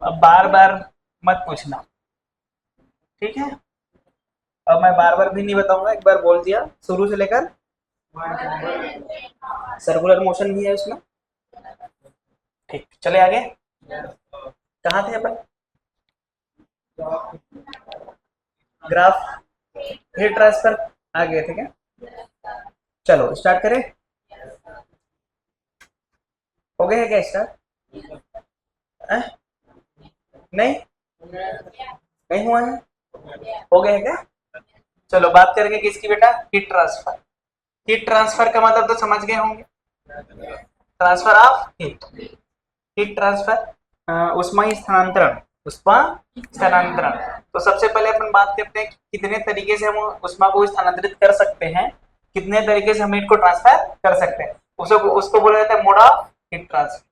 अब बार बार मत पूछना, ठीक है। अब मैं बार बार भी नहीं बताऊंगा, एक बार बोल दिया शुरू से लेकर। सर्कुलर मोशन भी है उसमें। ठीक, चले आगे। कहाँ थे अपन? ग्राफ हीट ट्रांसफर आ गए थे क्या? चलो स्टार्ट करें। हो गए है क्या स्टार्ट? नहीं, नहीं हुआ है। हो गए है क्या? चलो बात करेंगे किसकी बेटा? Heat transfer. हीट ट्रांसफर का मतलब तो समझ गए होंगे, transfer of heat. Heat transfer उष्मा स्थानांतरण, उष्मा स्थानांतरण। तो सबसे पहले अपन बात करते हैं कि कितने तरीके से हम उष्मा को स्थानांतरित कर सकते हैं, कितने तरीके से हम हीट को ट्रांसफर कर सकते हैं। उसको उसको बोला जाता है मोड ऑफ हीट ट्रांसफर।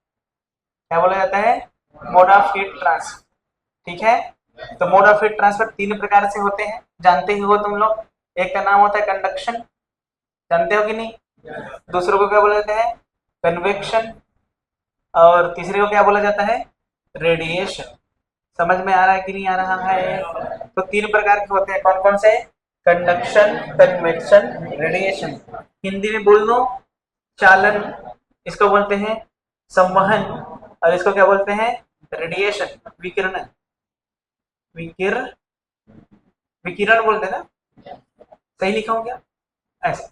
क्या बोला जाता है? मोड ऑफ हीट ट्रांसफर, ठीक है। तो मोड ऑफ हीट ट्रांसफर तीन प्रकार से होते हैं, जानते ही हो तुम लोग। एक का नाम होता है कंडक्शन, जानते हो कि नहीं? दूसरे को क्या बोला जाता है? कन्वेक्शन। और तीसरे को क्या बोला जाता है? रेडिएशन। समझ में आ रहा है कि नहीं आ रहा है? तो तीन प्रकार के होते हैं, कौन कौन से? Conduction, convection, radiation. हिंदी में बोल दो, चालन इसको बोलते हैं, संवहन, और इसको क्या बोलते हैं? रेडिएशन, विकिरण। विकिर विकिरण बोलते हैं ना? सही लिखा हूँ क्या? ऐसा।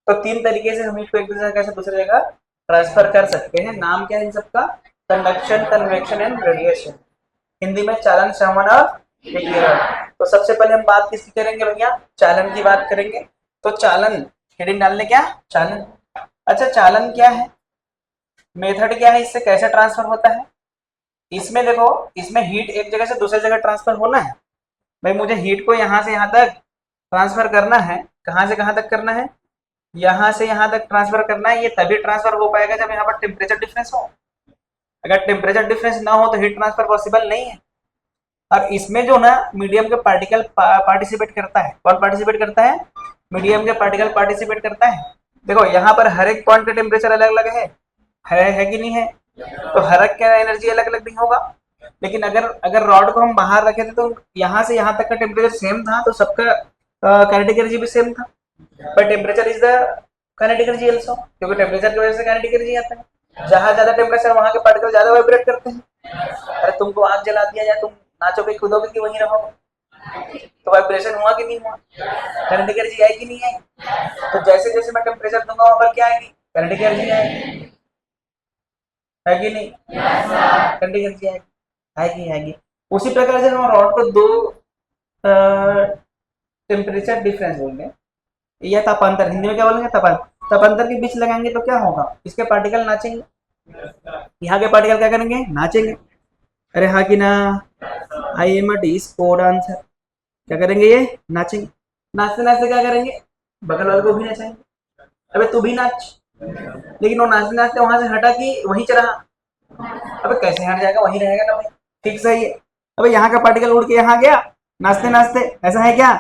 तो तीन तरीके से हम इसको एक दूसरे से दूसरी जगह ट्रांसफर कर सकते हैं। नाम क्या है इन सबका? Conduction, convection and radiation. Hindi में चालन, संवहन और विकिरण। तो सबसे पहले हम बात किसकी करेंगे भैया? चालन की बात करेंगे। तो चालन, हेडिंग डालने क्या? चालन। अच्छा, चालन क्या है, मेथड क्या है, इससे कैसे ट्रांसफर होता है? इसमें देखो, इसमें हीट एक जगह से दूसरी जगह ट्रांसफर होना है। भाई मुझे हीट को यहाँ से यहाँ तक ट्रांसफर करना है। कहाँ से कहाँ तक करना है? यहाँ से यहाँ तक ट्रांसफर करना है। ये तभी ट्रांसफर हो पाएगा जब यहाँ पर टेम्परेचर डिफरेंस हो। अगर टेम्परेचर डिफरेंस ना हो तो हीट ट्रांसफर पॉसिबल नहीं है। और इसमें जो ना मीडियम के पार्टिकल पार्टिसिपेट करता है। कौन पार्टिसिपेट करता है? मीडियम के पार्टिकल पार्टिसिपेट करता है। देखो यहाँ पर हर एक पॉइंट का टेम्परेचर अलग अलग है कि नहीं है? तो हर एक का एनर्जी अलग अलग नहीं होगा। लेकिन अगर अगर रॉड को हम बाहर रखे थे तो यहाँ से यहाँ तक का टेम्परेचर सेम था, तो सबका काइनेटिक एनर्जी भी सेम था। But temperature is the kinetic energy also, क्योंकि टेम्परेचर की वजह से काइनेटिक एनर्जी आता है। जहां ज्यादा टेम्परेचर वहां के पार्टिकल ज्यादा वाइब्रेट करते हैं। अरे तुमको आग जला दिया जाए, तुम नाचोगे कूदोगे कि वहीं रहोगे? तो वाइब्रेशन हुआ कि नहीं हुआ? काइनेटिक एनर्जी आई कि नहीं आई? तो जैसे जैसे मैं टेम्परेचर दूंगा वहां पर क्या आएगी? काइनेटिक एनर्जी आएगी, है कि नहीं? काइनेटिक एनर्जी आएगी, आएगी आएगी। उसी प्रकार से हम रॉड को दो टेम्परेचर डिफरेंस बोलेंगे या तापांतर, हिंदी में क्या बोलेंगे? तापांतर। तापांतर के बीच लगाएंगे तो क्या होगा? इसके पार्टिकल नाचेंगे, यहाँ के पार्टिकल क्या करेंगे? नाचेंगे। अरे हाँ कि ना? I am D sport answer. क्या करेंगे? ये नाचेंगे। नाचते नाचते क्या करेंगे? बगल वाले को भी नचाएंगे। अबे तू भी नाच। लेकिन वो नाचते नाचते वहां से हटा कि वहीं चला? अबे कैसे हट जाएगा? वहीं रहेगा ना भाई, ठीक सही है। अबे यहाँ का पार्टिकल उड़ के यहाँ गया नाचते नाचते, ऐसा है क्या?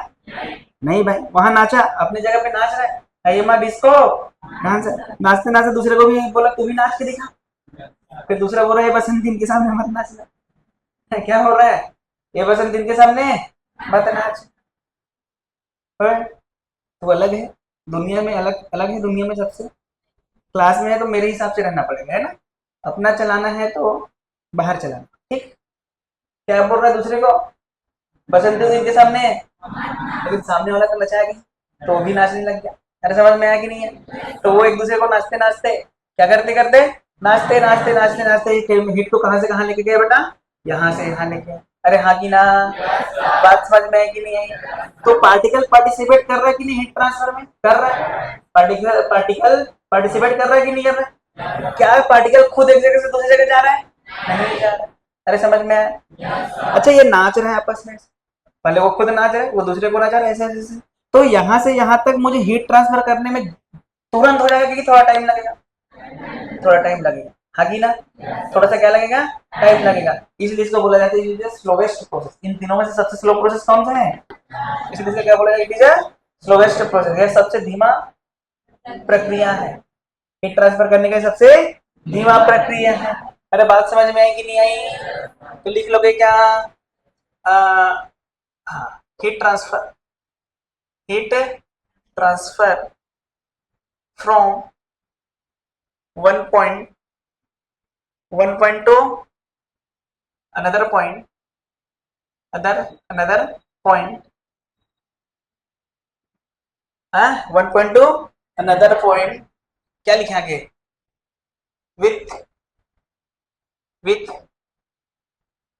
नहीं भाई, वहां नाचा, अपनी जगह पे नाच रहा है। I am disco dance. नाचते नाचते दूसरे को भी बोला तू भी नाच के दिखा। फिर दूसरा बोल रहा है ये बसंत इनके सामने मत नाचना। क्या हो रहा है? ये बसंत इनके सामने मत नाच। तो अलग है दुनिया में, अलग अलग है दुनिया में सबसे। क्लास में है तो मेरे हिसाब से रहना पड़ेगा, है ना? अपना चलाना है तो बाहर चलाना, ठीक। क्या बोल रहा है दूसरे को? बसंती इनके सामने है, लेकिन सामने वाला तो नचाया गया तो वो भी नाचने लग गया। अरे समझ में आया कि नहीं है? तो वो एक दूसरे को नाचते नाचते क्या करते करते, नाचते नाचते नाचते नाचते हिट को कहां से कहां लेके गए बेटा? यहाँ से यहाँ लेके। अरे हाँ कि ना? बात समझ में आई कि नहीं आई? तो पार्टिकल पार्टिसिपेट कर रहा है कि नहीं? हीट ट्रांसफर में कर रहा है। पार्टिकल पार्टिकल पार्टिसिपेट कर रहा है कि नहीं कर रहा है? क्या पार्टिकल खुद एक जगह से दूसरी जगह जा रहा है? नहीं जा रहा है। अरे समझ में आया? अच्छा, ये नाच रहा है आपस में, पहले वो खुद नाच रहा है, वो दूसरे को नाचा रहा है, ऐसे ऐसे। तो यहाँ से यहाँ तक मुझे हीट ट्रांसफर करने में तुरंत हो जाएगा कि थोड़ा टाइम लगेगा? थोड़ा टाइम लगेगा, हाँ कि ना? थोड़ा सा क्या लगेगा? टाइम लगेगा। इसलिए इसको बोला जाता है स्लोवेस्ट प्रोसेस। इन तीनों में से सबसे स्लो प्रोसेस कौन सा है? इसलिए इसे क्या बोला जाता है? Slowest process. यह सबसे धीमा प्रक्रिया है, हीट ट्रांसफर करने का सबसे धीमा प्रक्रिया है। अरे बात समझ में आई कि नहीं आई? तो लिख लोगे क्या? हाँ, heat transfer from 1.2 another point another point 1.2 another point, क्या लिखे आगे? with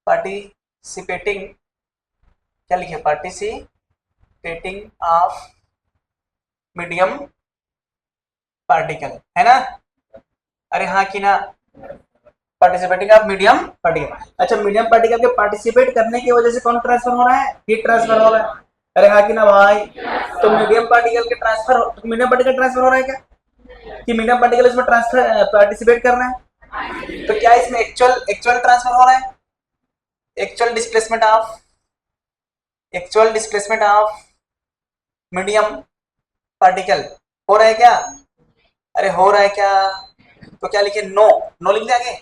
participating, क्या लिखे? participating of मीडियम पार्टिकल, है ना? अरे हाँ कि ना? Participating of medium particle. अच्छा, मीडियम पार्टिकल के पार्टिसिपेट करने की वजह से कौन ट्रांसफर हो रहा है? हीट ट्रांसफर हो रहा है। अरे हाँ कि ना भाई? तो मीडियम पार्टिकल के मीडियम पार्टिकल ट्रांसफर हो रहा है क्या? कि मीडियम पार्टिकल इसमें ट्रांसफर पार्टिसिपेट कर रहा है? तो क्या इसमें एक्चुअल ट्रांसफर हो रहा है? Actual displacement of medium particle हो रहा है क्या? अरे हो रहा है क्या? तो क्या लिखे? नो लिख दिया आगे,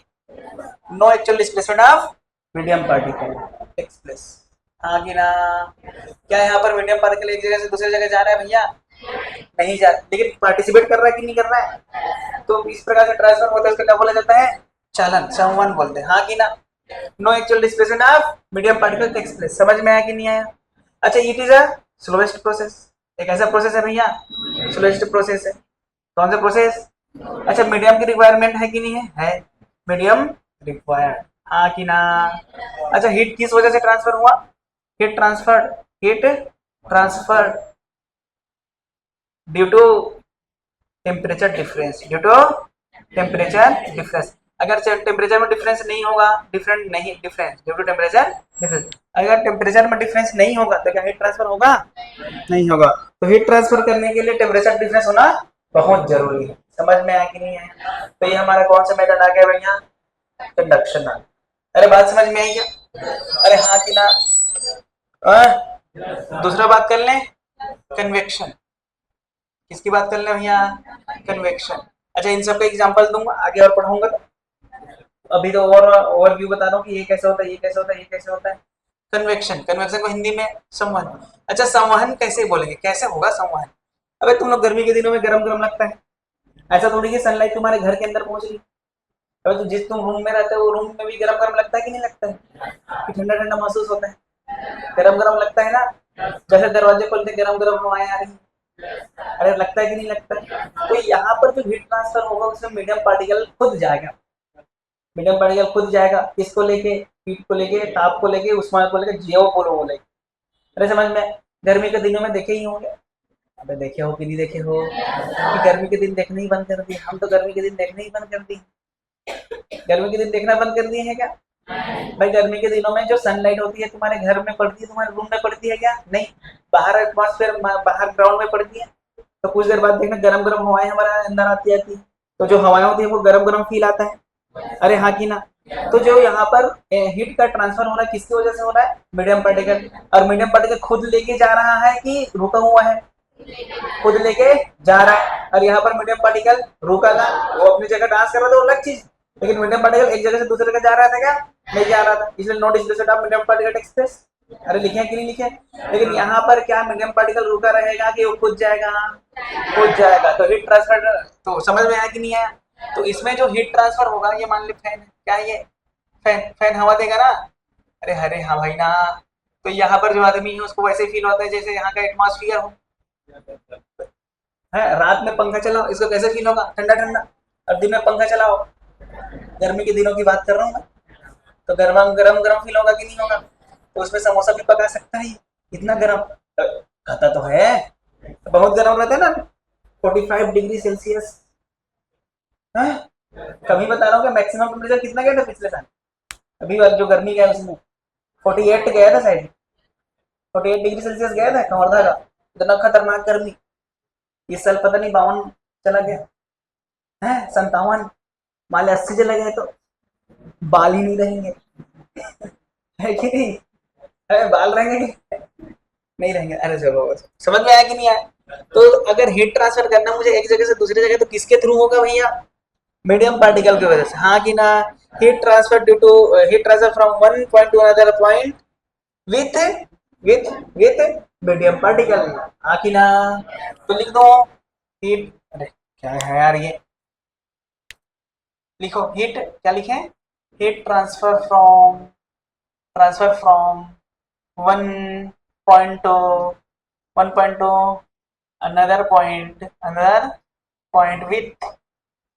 no actual displacement of medium particle takes place. हाँ कि ना? क्या यहाँ पर मीडियम पार्टिकल एक जगह से दूसरी जगह जा रहा है भैया? नहीं जा रहा, लेकिन पार्टिसिपेट कर रहा है कि नहीं कर रहा है? तो इस प्रकार से ट्रांसफर होता है, उसका क्या बोला जाता है? चलन, संवहन बोलते हैं। हाँ कि ना? No actual displacement of medium particle takes place. समझ में आया कि नहीं आया? अच्छा, it is a slowest process, एक ऐसा प्रोसेस है भैया, स्लोएस्ट प्रोसेस है। कौन सा प्रोसेस? अच्छा, मीडियम की रिक्वायरमेंट है कि नहीं है? मीडियम रिक्वायर्ड, हाँ कि ना? अच्छा, हीट किस वजह से ट्रांसफर हुआ? Heat transferred due to temperature difference, अगर टेम्परेचर में डिफरेंस नहीं होगा, difference due to temperature difference, अगर टेम्परेचर में डिफरेंस नहीं होगा तो क्या हीट ट्रांसफर होगा? नहीं होगा। तो हीट ट्रांसफर करने के लिए टेम्परेचर डिफरेंस होना बहुत जरूरी है। समझ में आया कि नहीं आया? तो ये हमारा कौन सा मेथड आ गया भैया? कंडक्शन। अरे बात समझ में आई क्या? अरे हाँ कि ना? दूसरा बात कर लें, कन्वेक्शन। किसकी बात कर लें भैया? कन्वेक्शन। अच्छा, इन सब का एग्जांपल दूंगा आगे और पढ़ाऊंगा। तो अभी तो ओवरव्यू बता रहा हूँ कि ये कैसे होता है, ये कैसे होता है, ये कैसे होता है। कन्वेक्शन को हिंदी में संवहन। अच्छा, संवहन कैसे बोलेंगे, कैसे होगा संवहन? अबे तुम लोग गर्मी के दिनों में गरम गरम लगता है, ऐसा थोड़ी कि सनलाइट तुम्हारे घर के अंदर पहुंच रही। अबे तो जिस तुम रूम में रहते हो वो रूम में भी गरम गरम लगता है कि नहीं लगता है? कि ठंडा ठंडा महसूस होता है? गरम गरम लगता है ना? जैसे दरवाजे खोलते गरम गरम हवाएं आ रही, अरे लगता है कि नहीं लगता है? तो यहाँ पर जो हीट ट्रांसफर होगा उसमें मीडियम पार्टिकल खुद जाएगा। किसको लेके? हीट को लेके, ताप को लेके, उष्मा को लेके, जियो को लेके। अरे समझ में? गर्मी के दिनों में देखे ही होंगे। अबे देखे हो कि नहीं देखे हो कि गर्मी के दिन देखने ही बंद कर दिए? हम तो गर्मी के दिन देखने ही बंद कर दिए। गर्मी के दिन देखना बंद कर दिए हैं क्या? भाई गर्मी के दिनों में जो सनलाइट होती है तुम्हारे घर में पड़ती है, तुम्हारे रूम में पड़ती है क्या? नहीं, बाहर एटमॉस्फेयर, बाहर ग्राउंड में पड़ती है। तो कुछ देर बाद देखना गरम गरम हवाएं हमारे अंदर आती है, तो जो हवाएं होती है वो गरम गरम फील आता है। अरे हाँ कि ना? तो जो यहाँ पर हीट का ट्रांसफर हो रहा है किसकी वजह से हो रहा है? Medium particle. और मीडियम पार्टिकल खुद लेके जा रहा है कि रुका हुआ है? खुद लेके जा रहा है। और यहाँ पर मीडियम पार्टिकल रुका था, वो अपनी जगह डांस कर रहा था, वो अलग चीज। लेकिन मीडियम पार्टिकल एक जगह से दूसरी जगह जा रहा था क्या? नहीं जा रहा था, इसलिए no displacement of medium particle express. अरे लिखे कि नहीं लिखे? लेकिन यहाँ पर क्या मीडियम पार्टिकल रुका रहेगा कि वो खुद जाएगा? खुद जाएगा। तो हीट ट्रांसफर तो समझ में आया कि नहीं आया? तो इसमें जो हीट ट्रांसफर होगा, ये मान ली फैन है, क्या ये फैन हवा देगा ना? अरे हाँ भाई ना। तो यहाँ पर जो आदमी है उसको वैसे फील होता है जैसे यहाँ का एटमॉस्फेयर हो है। रात में पंखा चलाओ, इसको कैसे फील होगा? ठंडा ठंडा। और दिन में पंखा चलाओ, गर्मी के दिनों की बात कर रहा हूँ मैं, तो गरम गरम गरम फील होगा कि नहीं होगा? तो उसमें समोसा भी पका सकता है इतना गरम? खाता तो है, बहुत गरम रहता है ना, 45 डिग्री सेल्सियस। कभी बता रहा हूँ कि मैक्सिमम टेम्परेचर कितना गया था पिछले साल? अभी जो गर्मी गया उसमें 48 गया था शायद, 48 डिग्री सेल्सियस गया था कवर्धा का। इतना खतरनाक गर्मी। इस साल पता नहीं 52 चला गया है, 57, मान 80 चला गया तो बाल ही नहीं रहेंगे है कि नहीं? अरे बाल रहेंगे कि नहीं रहेंगे? अरे चलो, समझ में आया कि नहीं आया? तो अगर हीट ट्रांसफर करना मुझे एक जगह से दूसरी जगह, तो किसके थ्रू होगा भैया? मीडियम पार्टिकल की वजह से, हाँ कि ना? heat transfer due to heat transfer from one point to another point with with medium particle। हाँ कि ना? तो लिख दो हीट, अरे क्या है यार ये, लिखो हीट, क्या लिखे? Heat transfer from one point two another point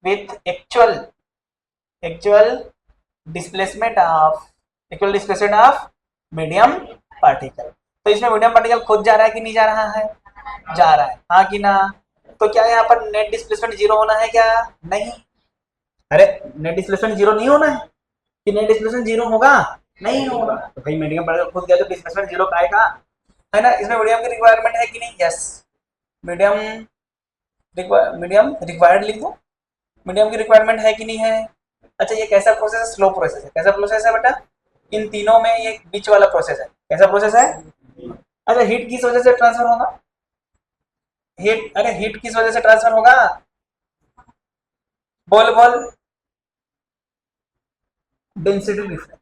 with actual displacement of medium particle. तो इसमें मीडियम पार्टिकल खुद जा रहा है कि नहीं जा रहा है? जा रहा है, हाँ कि ना? तो क्या यहाँ पर नेट डिस्प्लेसमेंट जीरो होना है क्या? नहीं। अरे नेट डिस्प्लेसमेंट जीरो नहीं होना है कि नेट डिस्प्लेसमेंट जीरो होगा? नहीं होगा। तो भाई मीडियम पार्टिकल खुद गया तो डिस्प्लेसमेंट जीरो का आएगा, है ना? इसमें मीडियम की रिक्वायरमेंट है कि नहीं? यस, मीडियम रिक्वायर्ड लिख दो। मीडियम की रिक्वायरमेंट है कि नहीं है? अच्छा ये कैसा प्रोसेस है? स्लो प्रोसेस है। कैसा प्रोसेस है बेटा? इन तीनों में ये बीच वाला प्रोसेस है। कैसा प्रोसेस है? अच्छा हीट किस वजह से ट्रांसफर होगा? हीट किस वजह से ट्रांसफर होगा? बोल बोल। Density difference.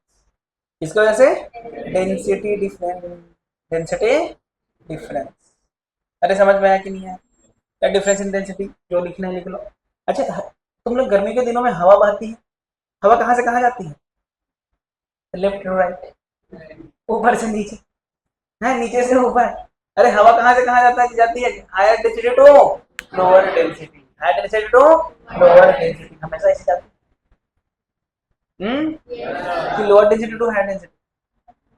किसकी वजह से? Density difference. अरे समझ में आया कि नहीं है? क्या डिफरेंस इन डेंसिटी, जो लिखना है लिख लो। अच्छा तुम लोग गर्मी के दिनों में हवा बहती है, हवा कहाँ से कहाँ जाती है? लेफ्ट टू राइट, ऊपर से नीचे, है नीचे से ऊपर। अरे हवा कहाँ से कहाँ जाती है? Higher density to lower density, higher density to lower density, हमेशा ऐसे जाती है। कि lower density to higher density,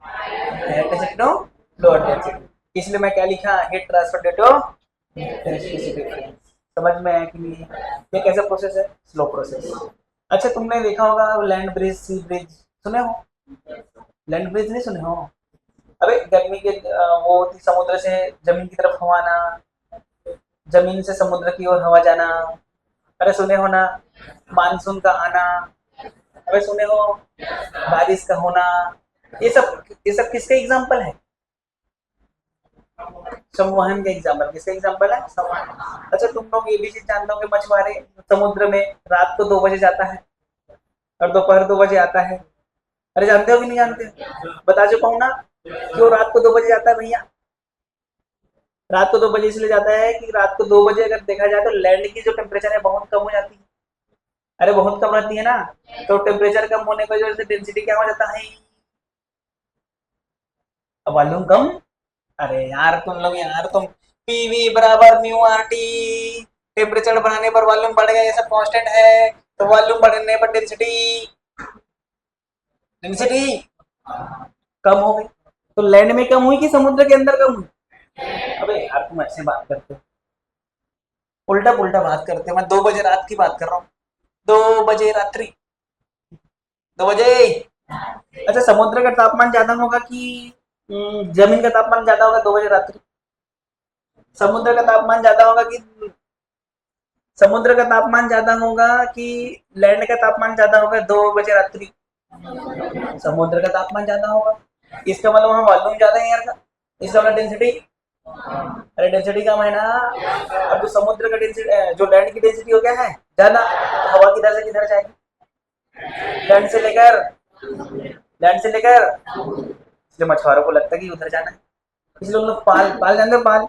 higher density to lower density. इसलिए मैं क्या लिखा? Heat transfer due to density difference. समझ में आया कि नहीं? ये कैसा प्रोसेस है? Slow process. अच्छा तुमने देखा होगा लैंड ब्रिज, सी ब्रिज, सुने हो? लैंड ब्रिज नहीं सुने हो? अबे गर्मी के वो होती समुद्र से जमीन की तरफ हवा आना, जमीन से समुद्र की ओर हवा जाना। अरे सुने हो ना? मानसून का आना, अबे सुने हो? बारिश का होना। ये सब किसके एग्जाम्पल है? संवहन का एग्जाम्पल। किसका एग्जाम्पल है? संवहन। अच्छा तुम लोग ये भी चीज जानते हो कि मछुआरे समुद्र में रात को 2 बजे जाता है और दोपहर 2 बजे आता है। अरे जानते हो कि नहीं जानते? बता चुका हूँ ना क्यों रात को 2 बजे जाता है भैया। रात को 2 बजे इसलिए जाता है कि रात को 2 बजे अगर देखा जाए तो लैंड की जो टेम्परेचर है बहुत कम हो जाती है। अरे बहुत कम रहती है ना, तो टेम्परेचर कम होने की वजह से डेंसिटी क्या हो जाता है? वॉल्यूम कम। अरे यार तुम लोग, यार तुम पीवी बराबर म्यू आर टी, टेम्परेचर बढ़ाने पर वॉल्यूम बढ़ेगा, ये सब कांस्टेंट है। तो वॉल्यूम बढ़ने पर डेंसिटी डेंसिटी कम हो गई। तो लैंड में कम हुई कि समुद्र के अंदर कम हुई? अबे यार तुम ऐसे बात करते हो, उल्टा पुल्टा बात करते हो। मैं 2 बजे रात की बात कर रहा हूँ, 2 बजे रात्रि, 2 बजे। अच्छा समुद्र का तापमान ज्यादा होगा कि जमीन का तापमान ज्यादा होगा 2 बजे रात्रि? समुद्र का तापमान ज्यादा होगा कि समुद्र का तापमान ज्यादा होगा कि लैंड का तापमान ज्यादा होगा 2 बजे रात्रि? समुद्र का तापमान ज्यादा होगा। इसका मतलब वहाँ वॉल्यूम ज्यादा है यार का, इसका मतलब डेंसिटी। अरे डेंसिटी कम है ना। अब जो समुद्र का डेंसिटी, जो लैंड की डेंसिटी हो गया है ज्यादा, तो हवा किधर से किधर जाएगी? लैंड से लेकर, लैंड से लेकर, इसलिए मछुआरों को लगता है कि उधर जाना है। इसलिए उन लोग पाल पाल जानते हो? पाल,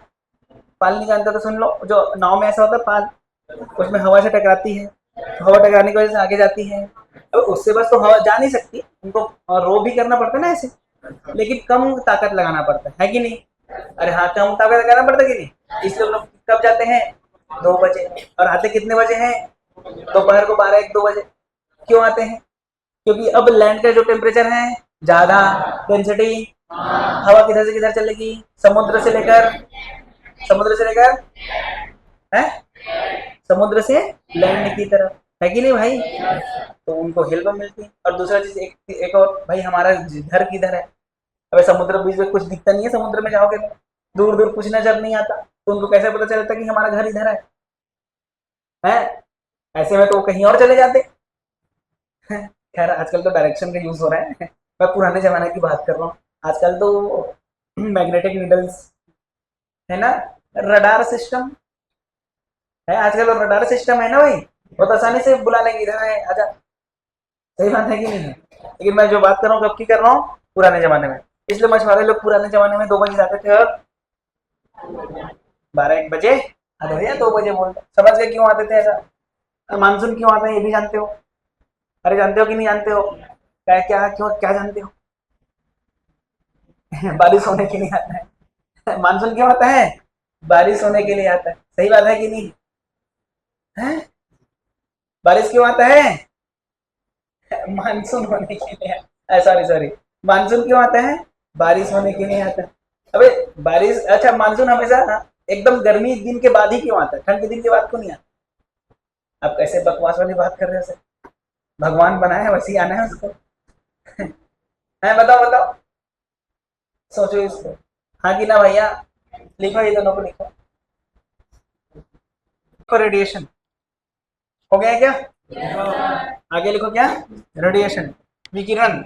पाल नहीं जानते तो सुन लो। जो नाव में ऐसा होता है पाल, उसमें हवा से टकराती है, तो हवा टकराने की वजह से आगे जाती है। अब उससे बस तो हवा जा नहीं सकती, उनको रो भी करना पड़ता है ना ऐसे, लेकिन कम ताकत लगाना पड़ता है कि नहीं? अरे हाँ कम ताकत लगाना पड़ता है कि नहीं? इसलिए हम लोग कब जाते हैं? 2 बजे। और आते कितने बजे हैं? दोपहर को 12-1-2 बजे। क्यों आते हैं? क्योंकि अब लैंड का जो टेम्परेचर है ज्यादा, डेंसिटी, हवा किधर से किधर चलेगी? समुद्र से लेकर है, समुद्र से लैंड की तरफ, है कि नहीं भाई? तो उनको हेल्प मिलती है। और दूसरा चीज एक और भाई, हमारा घर किधर है? अबे समुद्र बीच में कुछ दिखता नहीं है, समुद्र में जाओगे तो दूर दूर कुछ नजर नहीं आता, तो उनको कैसे पता चलता कि हमारा घर इधर है? ऐसे में तो वो कहीं और चले जाते। खैर आजकल तो डायरेक्शन का यूज हो रहा है, मैं पुराने जमाने की बात कर रहा हूँ। आजकल तो मैग्नेटिक नीडल्स है ना, रडार सिस्टम है आजकल, और रडार सिस्टम है ना भाई, बहुत आसानी से बुला लेंगे इधर है आजा, सही बात है कि नहीं है? लेकिन मैं जो बात कर रहा हूँ कब की कर रहा हूँ, पुराने जमाने में। इसलिए मछुआरे लोग पुराने जमाने में 2 बजे जाते थे और 12-1 बजे आते थे, या 2 बजे बोलते, समझ गए क्यों आते थे ऐसा? मानसून क्यों आता है ये भी जानते हो? अरे जानते हो कि नहीं जानते हो? क्या क्या क्यों क्या जानते हो? बारिश होने के लिए आता है। मानसून क्यों आता है? बारिश होने के लिए आता है। सही बात है कि नहीं है? बारिश क्यों आता है? मानसून होने के लिए। सॉरी सॉरी, मानसून क्यों आता है? बारिश होने के लिए आता है। अबे बारिश, अच्छा मानसून हमेशा एकदम गर्मी दिन के बाद ही क्यों आता है? ठंड के दिन के बाद क्यों नहीं आता? आप कैसे बकवास वाली बात कर रहे हो सर? भगवान बनाया है वैसे ही आना है उसको। है, बताओ बताओ, सोचो इसको। हाँ कि ना भैया? लिखो, ये दोनों को लिखो। रेडिएशन हो गया क्या? आगे लिखो क्या? रेडिएशन, विकिरण।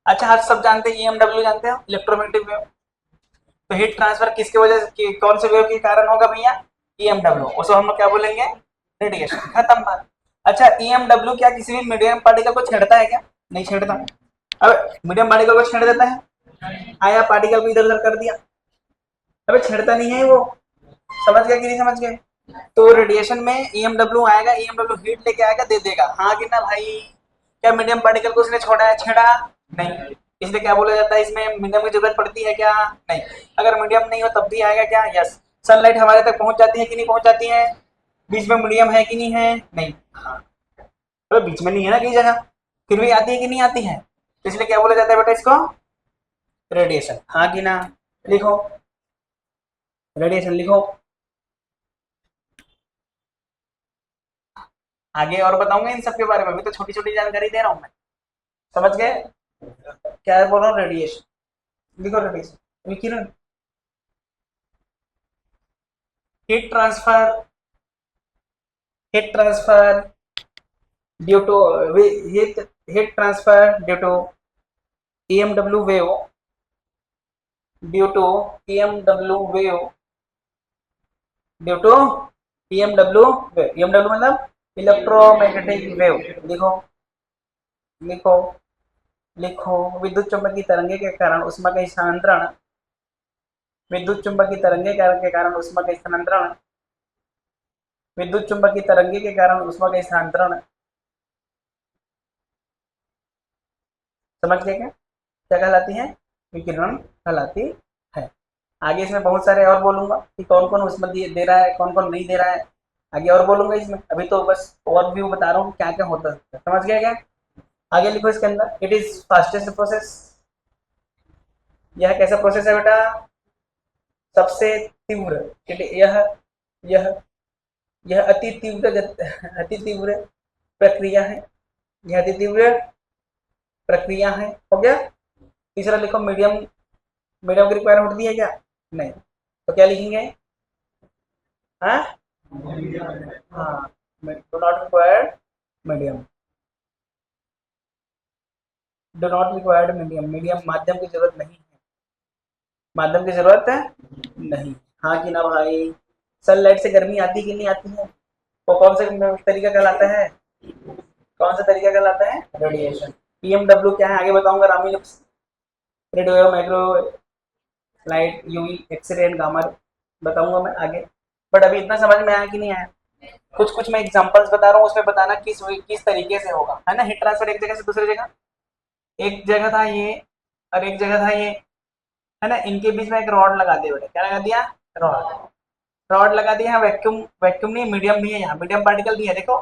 अच्छा, आप सब जानते हैं ईएमडब्ल्यू जानते हो, इलेक्ट्रोमैग्नेटिक वेव। तो हीट ट्रांसफर किसके वजह से, कौन से वेव के कारण होगा भैया? ईएमडब्ल्यू। उसको हम लोग क्या बोलेंगे? रेडिएशन। खत्म बात। अच्छा, ईएमडब्ल्यू क्या किसी भी मीडियम पार्टिकल को छेड़ता है क्या? नहीं छेड़ता। अब मीडियम पार्टिकल को छेड़ देता है, आया पार्टिकल को इधर उधर कर दिया। अबे छेड़ता नहीं है वो। समझ गए कि नहीं समझ गए? तो रेडिएशन में ईएमडब्ल्यू आएगा, ईएमडब्ल्यू हीट लेके आएगा, दे देगा। हाँ कि ना भाई? क्या मीडियम पार्टिकल को उसने छोड़ा है? छेड़ा नहीं। इसलिए क्या बोला जाता है, इसमें मीडियम की जरूरत पड़ती है क्या? नहीं। अगर मीडियम नहीं हो तब भी आएगा क्या? यस। सनलाइट हमारे तक पहुंच जाती है कि नहीं पहुंच जाती है? बीच में मीडियम है कि नहीं है? नहीं। हाँ, तो बीच में नहीं है ना कई जगह, फिर भी आती है कि नहीं आती है? तो इसलिए क्या बोला जाता है बेटा इसको? रेडिएशन। हाँ कि ना? लिखो, रेडिएशन लिखो। आगे और बताऊंगा इन सब के बारे में, अभी तो छोटी छोटी जानकारी दे रहा हूँ मैं। समझ गए क्या बोल रहा हूँ? रेडिएशन लिखो, रेडिएशन विकिरण। Heat transfer, heat transfer due to heat heat transfer due to EMW wave, due to EMW wave, due to EMW wave. EMW मतलब इलेक्ट्रोमैग्नेटिक वेव। लिखो लिखो लिखो। विद्युत चुंबकीय तरंगे के कारण उष्मा का स्थानांतरण, विद्युत चुंबकीय तरंगे के कारण उष्मा का स्थानांतरण, विद्युत चुंबकीय तरंगे के कारण उष्मा का स्थानांतरण। समझ गए क्या? क्या कहलाती है? विकिरण कहलाती है। आगे इसमें बहुत सारे और बोलूंगा कि कौन कौन उष्मा दे रहा है, कौन कौन नहीं दे रहा है। आगे और बोलूंगा इसमें, अभी तो बस ओवरव्यू बता रहा हूँ क्या क्या होता है। समझ गए क्या? आगे लिखो इसके अंदर, इट इज फास्टेस्ट प्रोसेस। यह कैसा प्रोसेस है बेटा? सबसे तीव्र। यह यह यह अति तीव्र अति तीव्र प्रक्रिया है। यह अति तीव्र प्रक्रिया है। हो गया। तीसरा लिखो, मीडियम। मीडियम की रिक्वायरमेंट होती है क्या? नहीं। तो क्या लिखेंगे? हाँ, हाँ, do not required medium, do not required medium. Medium माध्यम की जरूरत नहीं है, माध्यम की जरूरत है नहीं। हाँ कि ना भाई? सनलाइट से गर्मी आती कि नहीं आती है? वो कौन सा तरीका कहलाता है? कौन सा तरीका कहलाता है? रेडिएशन। ईएमडब्ल्यू क्या है आगे बताऊंगा रामी। Radio, micro light, UV, X-ray and gamma बताऊंगा मैं आगे। बट अभी इतना समझ में आया कि नहीं आया? कुछ कुछ मैं एग्जांपल्स बता रहा हूँ, उसमें बताना किस तरीके से होगा, है ना? हीट ट्रांसफर एक जगह से दूसरी जगह, एक जगह था ये और एक जगह था ये, है ना? इनके बीच में एक रॉड लगा दिया बेटा। क्या लगा दिया? रॉड। रॉड लगा दिया है। वैक्यूम, वैक्यूम नहीं, मीडियम भी है यहाँ, मीडियम पार्टिकल भी है। देखो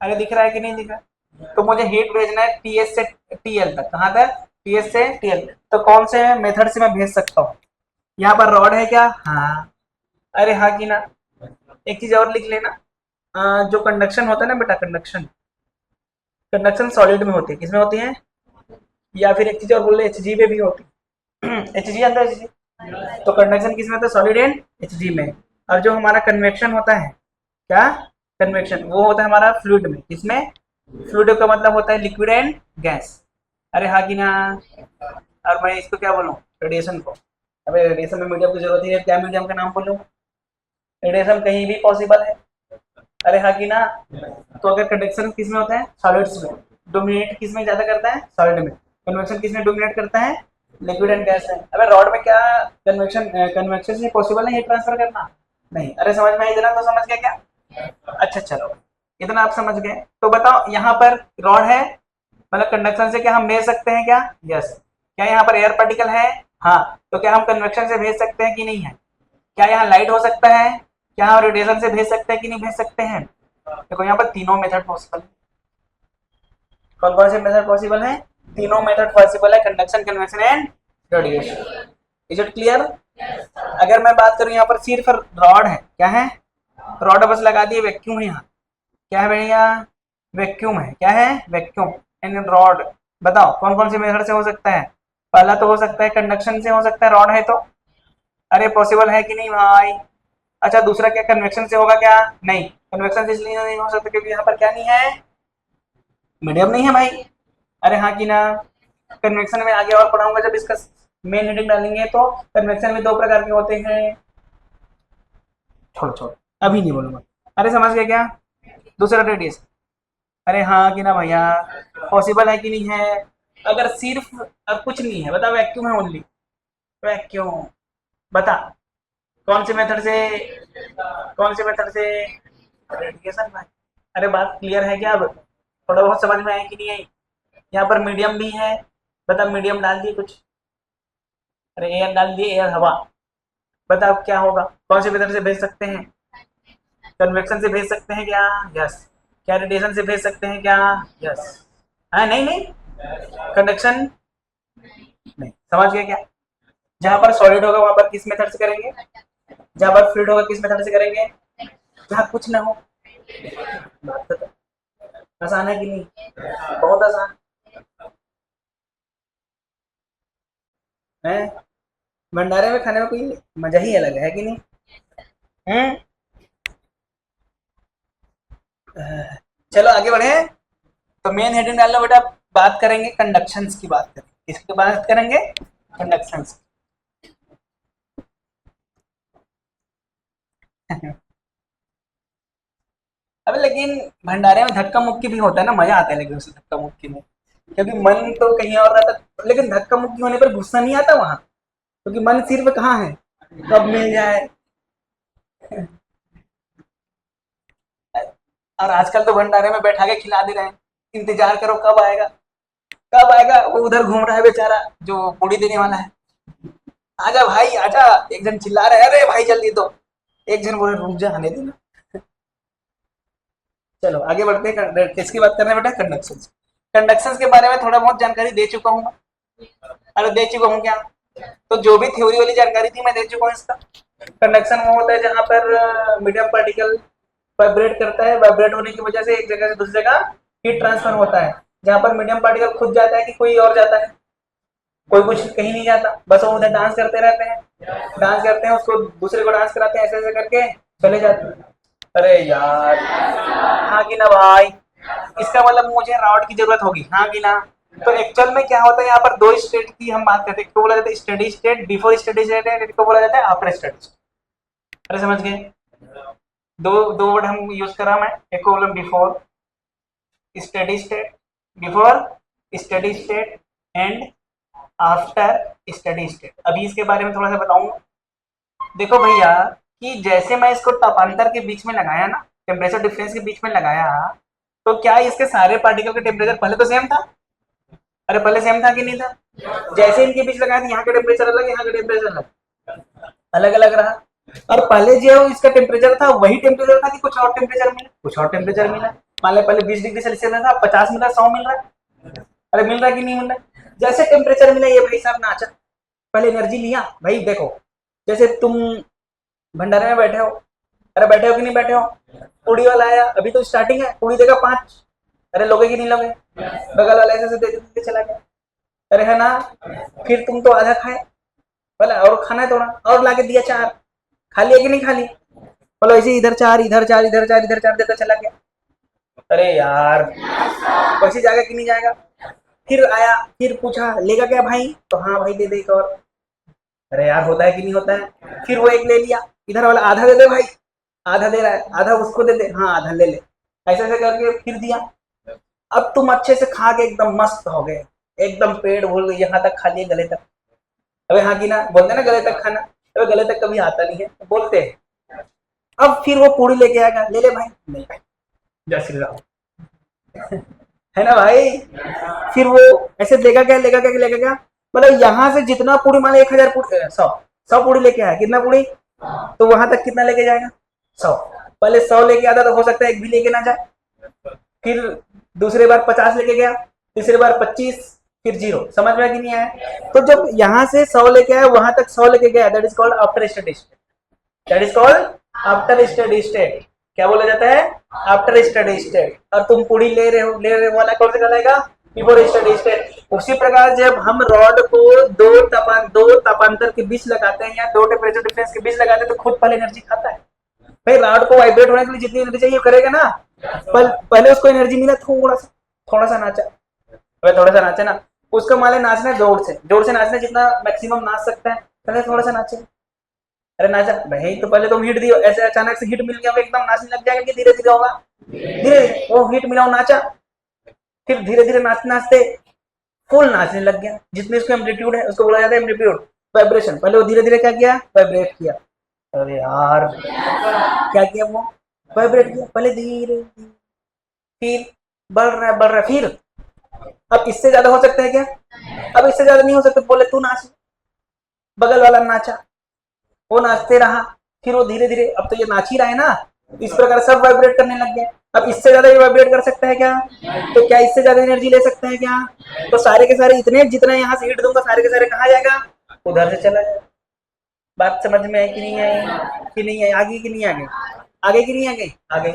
अरे दिख रहा है कि नहीं दिख रहा है? तो मुझे हीट भेजना है टीएस से टीएल तक। कहाँ तक? टीएस से टीएल। तो कौन से मेथड से मैं भेज सकता हूँ? यहाँ पर रॉड है क्या? हाँ। अरे हाँ कि ना? एक चीज और लिख लेना, जो कंडक्शन होता है ना बेटा, कंडक्शन, कंडक्शन सॉलिड में होती है। किसमें होती है? या फिर एक चीज और बोल रहे, एच जी में भी होती है। एच जी अंदर, एच जी। तो कंडक्शन किसमें होता है? सॉलिड एंड एच जी में। और जो हमारा कन्वेक्शन होता है, क्या? कन्वेक्शन वो होता है हमारा फ्लूइड में। किसमें? फ्लूइड का मतलब होता है लिक्विड एंड गैस। अरे हाँ कि ना? और मैं इसको क्या बोलूँ? रेडिएशन को। अबे रेडिएशन में मीडियम की जरूरत है, क्या मीडियम का नाम बोलूँ? रेडिएशन कहीं भी पॉसिबल है। अरे हाँ कि ना? तो अगर कंडक्शन किस में होता है? सॉलिड्स में। डोमिनेट किस में ज्यादा करता है? सॉलिड में। कन्वेक्शन किस में डोमिनेट करता है? लिक्विड एंड गैस है। अबे रॉड में क्या कन्वेक्शन से पॉसिबल है हीट ट्रांसफर करना? नहीं। अरे समझ में इतना तो समझ गया क्या? अच्छा चलो, इतना आप समझ गए तो बताओ, यहाँ पर रॉड है, मतलब कंडक्शन से क्या हम भेज सकते हैं क्या? यस। क्या यहाँ पर एयर पार्टिकल है? हाँ। तो क्या हम कन्वेक्शन से भेज सकते हैं कि नहीं है? क्या यहाँ लाइट हो सकता है? क्या हम रेडिएशन से भेज सकते हैं कि नहीं भेज सकते हैं? देखो यहाँ पर तीनों मेथड पॉसिबल। कौन कौन से मेथड पॉसिबल है? तीनों मेथड पॉसिबल है, conduction, convection and radiation. Is it clear? अगर मैं बात करूं यहाँ पर सिर्फ रॉड है, क्या है? रॉड बस लगा दिए, वैक्यूम है यहाँ। क्या है भैया? वैक्यूम है। क्या है? Vacuum and rod. बताओ कौन कौन से मेथड से हो सकता है? पहला तो हो सकता है कंडक्शन से हो सकता है, रॉड है तो। अरे पॉसिबल है कि नहीं भाई? अच्छा दूसरा क्या कन्वेक्शन से होगा क्या? नहीं। कन्वेक्शन से इसलिए नहीं हो सकता क्योंकि यहाँ पर क्या नहीं है? मीडियम नहीं है भाई। अरे हाँ कि ना? कन्वेक्शन में आगे और पढ़ाऊंगा जब इसका मेन हेडिंग डालेंगे, तो कन्वेक्शन में दो प्रकार के होते हैं। छोड़ छोड़, अभी नहीं बोलूंगा। अरे समझ गए क्या? दूसरा रेडियस। अरे हाँ कि ना भैया? पॉसिबल है कि नहीं है? अगर सिर्फ अब कुछ नहीं है, बता, वैक्यूम है ओनली, वैक्यूम। बता कौन से मेथड से? कौन से मेथड से? रेडिएशन भाई। अरे बात क्लियर है क्या? अब थोड़ा बहुत समझ में आया कि नहीं आई? यहाँ पर मीडियम भी है, बता मीडियम डाल दिए कुछ। अरे एयर डाल दिए, एयर हवा। बता अब क्या होगा? कौन से मेथड से भेज सकते हैं? कन्वेक्शन से भेज सकते हैं क्या? यस। क्या रेडिएशन से भेज सकते हैं क्या? यस। हाँ नहीं नहीं, कंडक्शन नहीं। समझ गए क्या? जहां पर सॉलिड होगा वहां पर किस मेथड से करेंगे? जहां पर फ्लूइड होगा किस मेथड से करेंगे? जहां कुछ ना हो। बात खत्म। आसान है कि नहीं? बहुत आसान है। भंडारे में खाने में कोई मजा ही अलग है कि नहीं? हम्म। चलो आगे बढ़े। तो मेन हेडिंग डाल लो बेटा। बात करेंगे कंडक्शंस की, बात करेंगे किसकी बात करेंगे? कंडक्शंस। अब लेकिन भंडारे में धक्का मुक्की भी होता है ना, मजा आता है लेकिन उस धक्का मुक्की में, क्योंकि मन तो कहीं और रहता है, लेकिन धक्का मुक्की होने पर गुस्सा नहीं आता वहां, क्योंकि मन सिर्फ कहाँ है? कब मिल जाए। और आजकल तो भंडारे में बैठा के खिला दे रहे हैं, इंतजार करो कब आएगा, कब आएगा। वो उधर घूम रहा है बेचारा जो पूड़ी देने वाला है, आजा भाई आजा। एक जन चिल्ला रहा है, अरे भाई जल्दी दो। एक जन बोले रुक जा, आने देना। चलो आगे बढ़ते हैं। किसकी बात कर रहे हैं बेटा? कंडक्शन। कंडक्शन के बारे में थोड़ा बहुत जानकारी दे चुका हूँ। अरे दे चुका हूँ क्या? तो जो भी थ्योरी वाली जानकारी थी मैं दे चुका हूँ इसका। कंडक्शन वो होता है जहां पर मीडियम पार्टिकल वाइब्रेट करता है, वाइब्रेट होने की वजह से एक जगह से दूसरी जगह हीट ट्रांसफर होता है। जहां पर मीडियम पार्टिकल खुद जाता है कि कोई और जाता है? कोई कुछ कहीं नहीं जाता, बस वो उधर डांस करते रहते हैं, डांस करते हैं, उसको दूसरे को डांस कराते हैं, ऐसे ऐसे करके चले जाते हैं। अरे यार, हाँ कि ना भाई? इसका मतलब मुझे रॉड की जरूरत होगी, हाँ कि ना? तो एक्चुअल में क्या होता है, यहाँ पर दो स्टेट की हम बात करते हैं। इसको बोला जाता है steady state, before steady state, इसको बोला जाता है आफ्टर स्टेडी स्टेट। अरे समझ गए? दो दो वर्ड हम यूज करा मैं, एक को बोला before steady state, before steady state and after steady state. अभी इसके बारे में थोड़ा सा बताऊंगा। देखो भैया, कि जैसे मैं इसको तापांतर के बीच में लगाया ना, टेम्परेचर डिफरेंस के बीच में लगाया, तो क्या इसके सारे पार्टिकल का टेम्परेचर पहले तो सेम था? अरे पहले सेम था कि नहीं था? जैसे इनके बीच लगाया था, यहाँ का टेम्परेचर अलग, यहाँ का टेम्परेचर अलग, अलग अलग रहा। और पहले जो इसका टेम्परेचर था वही टेम्परेचर था कि कुछ और टेम्परेचर मिला? कुछ और टेम्परेचर मिला। मान लो पहले 20 डिग्री सेल्सियस में था, 50 मिल रहा, 100 मिल रहा है। अरे मिल रहा है कि नहीं मिल रहा है? जैसे टेम्परेचर मिला, ये भाई साहब नाचा, पहले एनर्जी लिया भाई। देखो जैसे तुम भंडारे में बैठे हो, अरे बैठे हो कि नहीं बैठे हो? पूड़ी वाला आया, अभी तो स्टार्टिंग है, पूड़ी देगा 5, अरे लोगे कि नहीं लोगे? बगल वाला ऐसे दे देते चला गया, अरे है ना? फिर तुम तो आधा खाए, बोला और खाना है थोड़ा, और लाके दिया 4, खा लिया कि नहीं खा लिया? बोलो ऐसे इधर 4, इधर 4, इधर 4, इधर 4 देता चला गया। अरे यार, वैसे जाएगा कि नहीं जाएगा? फिर आया, फिर पूछा लेगा क्या भाई, तो हाँ भाई दे दे एक और। अरे यार होता है कि नहीं होता है? फिर वो एक ले लिया, इधर वाला आधा दे दे भाई, आधा दे रहा है, आधा उसको दे दे, हाँ आधा ले ले, ऐसे ऐसे करके फिर दिया। अब तुम अच्छे से खा के एकदम मस्त हो गए, एकदम पेट भूल गए, यहाँ तक खा लिए गले तक। अबे हाँ की ना, बोलते ना गले तक खाना, अबे गले तक कभी आता नहीं है, बोलते हैं। अब फिर वो पूरी लेके आएगा, ले ले भाई, नहीं भाई, जय श्री राम, है ना भाई। फिर वो ऐसे देगा क्या, लेगा क्या, लेगा क्या, मतलब यहाँ से जितना पूरी मान 1000 पूरी, 100 पूरी लेके आया, कितना पूरी, तो वहां तक कितना लेके जाएगा, 100। पहले 100 लेके आता तो हो सकता है एक भी लेके ना जाए, फिर दूसरे बार 50 लेके गया, तीसरे बार 25, फिर 0। समझ में कि नहीं आया। तो जब यहाँ से 100 लेके आया वहां तक 100 लेके गया, that is called after steady state, that is called after steady state. क्या बोला जाता है, आफ्टर स्टेडी स्टेट। और तुम पूरी ले रहे हो वाला कौन सा कहलाएगा, बिफोर स्टेडी स्टेट। उसी प्रकार जब हम रॉड को दो तापांतर के बीच लगाते हैं या दो टेम्परेचर डिफरेंस के बीच लगाते हैं तो खुद पहले एनर्जी खाता है। भाई रॉड को वाइब्रेट होने के लिए जितनी एनर्जी चाहिए करेगा ना, पहले उसको एनर्जी मिला, थोड़ा सा नाचा, भाई थोड़ा सा नाचा ना, उसका मान नाचना है जोर से नाचना, जितना मैक्सिमम नाच सकता है, पहले थोड़ा सा नाचे। अरे नाचा भाई, तो पहले तुम हिट दियो, ऐसे अचानक से हिट मिल गया एकदम नाचने लग जाएगा कि धीरे धीरे होगा, धीरे वो हिट मिला वो नाचा, फिर धीरे धीरे नाचते नाचते फुल नाचने लग गया। जितनी उसका एम्पलीट्यूड है उसको बोला जाता है एम्पलीट्यूड, वाइब्रेशन। पहले वो धीरे धीरे क्या किया, वाइब्रेट किया, अरे यार क्या किया वो, वाइब्रेट किया, पहले धीरे, फिर बढ़ रहा है, फिर अब इससे ज्यादा हो सकता है क्या, अब इससे ज्यादा नहीं हो सकता। बोले तू नाच, बगल वाला नाचा, वो नाचते रहा, फिर वो धीरे धीरे, अब तो ये नाच ही रहा है ना, इस प्रकार सब वाइब्रेट करने लग गए। अब इससे ज्यादा ये वाइब्रेट कर सकता है क्या, तो क्या इससे ज्यादा एनर्जी ले सकते हैं क्या, तो सारे के सारे इतने जितना यहाँ से हीट दूंगा सारे के सारे कहाँ जाएगा, उधर से चला जाएगा। बात समझ में है कि नहीं आई, कि नहीं है, आगे कि नहीं आगे, आगे कि नहीं आगे, आगे।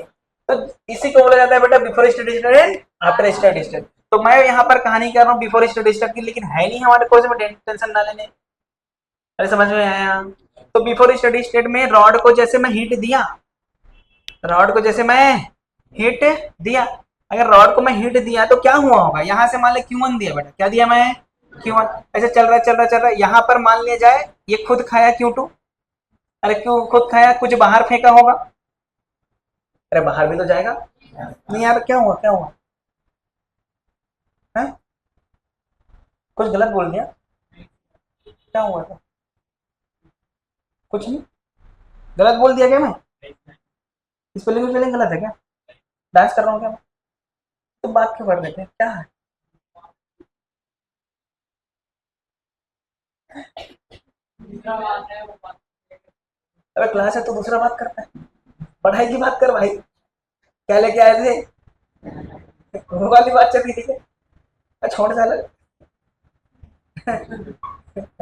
तो इसी को बोला जाता है बेटा before steady state and after steady state. तो मैं यहाँ पर कहानी कर रहा हूँ बिफोर स्टेडी स्टेट की, लेकिन है नहीं हमारे कोर्स में, टेंशन ना लेने। अरे समझ में आया। तो बिफोर स्टेडी स्टेट में रॉड को जैसे मैं हीट दिया, रॉड को जैसे मैं हीट दिया, अगर रॉड को मैं हीट दिया तो क्या हुआ होगा, यहाँ से मान ले Q1 दिया बेटा, क्या दिया मैं Q1, ऐसे चल रहा है, यहाँ पर मान लिया जाए ये खुद खाया Q2, अरे क्यों खुद खाया, कुछ बाहर फेंका होगा, अरे बाहर भी तो जाएगा, नहीं यार क्या हुआ, क्या हुआ है, कुछ गलत बोल दिया, क्या हुआ था, कुछ नहीं, गलत बोल दिया क्या मैं, स्पेलिंग गलत है क्या, डांस कर रहा हूँ क्या मैं, तो बात क्यों कर देते हैं, क्या है, अरे क्लास है तो दूसरा बात करता है, पढ़ाई की बात कर भाई, क्या लेके आए थे, वो वाली बात चल रही थी क्या, छोड़ साला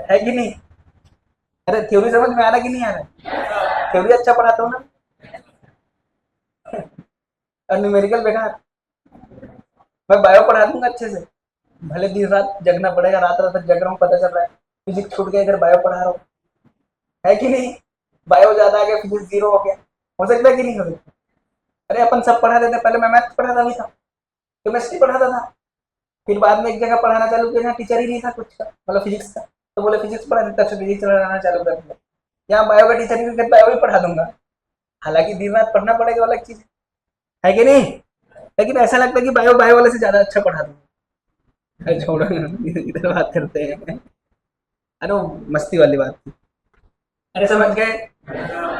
है कि नहीं। अरे थ्योरी समझ में आ रहा कि नहीं आ रहा, थ्योरी अच्छा पढ़ाता हूँ ना, और न्यूमेरिकल बेकार, मैं बायो पढ़ा दूंगा अच्छे से, भले दिन रात जगना पड़ेगा, रात रात तक जग रहा हूँ, पता चल रहा है, फिजिक्स छूट गया इधर बायो पढ़ा रहा हूँ, है कि नहीं, बायो ज्यादा आ गया फिजिक्स 0 हो गया, हो सकता है कि नहीं हो सकता। अरे अपन सब पढ़ा देते, पहले मैं मैथ पढ़ाता भी था, केमिस्ट्री पढ़ाता था, फिर बाद में एक जगह पढ़ाना चालू किया जहाँ टीचर ही नहीं था कुछ का, मतलब फिजिक्स का, तो बोले फिजिक्स पढ़ा देता, फिर फिजिक्स पढ़ाना चालू कर दिया, यहाँ बायो का टीचर ही बायो भी पढ़ा दूंगा, हालांकि दिन रात पढ़ना पड़ेगा अलग चीज है कि नहीं, लेकिन ऐसा लगता है कि बायो बायो वाले से ज्यादा अच्छा पढ़ा दूंगा। अरे छोड़ो इधर बात करते हैं, अरे वो मस्ती वाली बात थी, अरे समझ गए।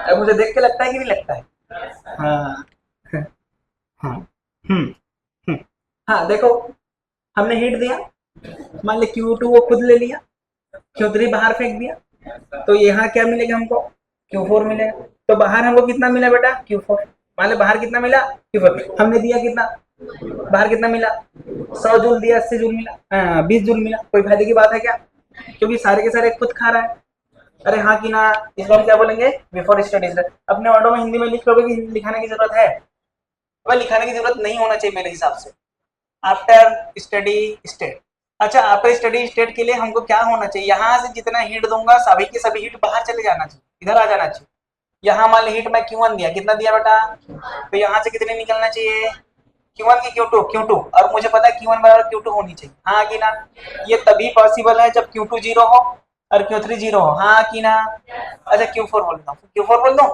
अब मुझे देख के लगता है कि नहीं लगता है, हाँ हाँ, हम्म हम्म, हाँ देखो, हमने हीट दिया, मान ली Q2 वो खुद ले लिया, Q3 बाहर फेंक दिया, तो यहाँ क्या मिलेगा हमको, Q4 मिलेगा, तो बाहर हमको कितना मिला बेटा, Q4, मान लो बाहर कितना मिला Q4, हमने दिया कितना, बाहर कितना मिला, 100 जूल दिया, 80 जूल मिला, 20 जूल मिला, कोई फायदे की बात है क्या, क्योंकि सारे के सारे खुद खा रहा है। अरे हाँ कि ना, इसको हम क्या बोलेंगे, बिफोर स्टडीज। अपने वर्डों में हिंदी में लिख लोगे कि लिखाने की जरूरत है, वह लिखाने की जरूरत नहीं होना चाहिए मेरे हिसाब से, आफ्टर स्टडी स्टेट। अच्छा आफ्टर स्टडी स्टेट के लिए हमको क्या होना चाहिए, यहाँ से जितना हीट दूंगा सभी के सभी हीट बाहर चले जाना चाहिए, इधर आ जाना चाहिए। यहाँ मान ली हीट मैं Q1 दिया, कितना दिया बेटा, तो यहाँ से कितने निकलना चाहिए, Q1 की Q2, और मुझे पता है Q1 बराबर Q2 होनी चाहिए, हाँ कि ना। ये तभी पॉसिबल है जब Q2 0 हो और Q3 0 हो, हाँ कि ना। अच्छा Q4 बोलता हूँ, Q4 बोल दो,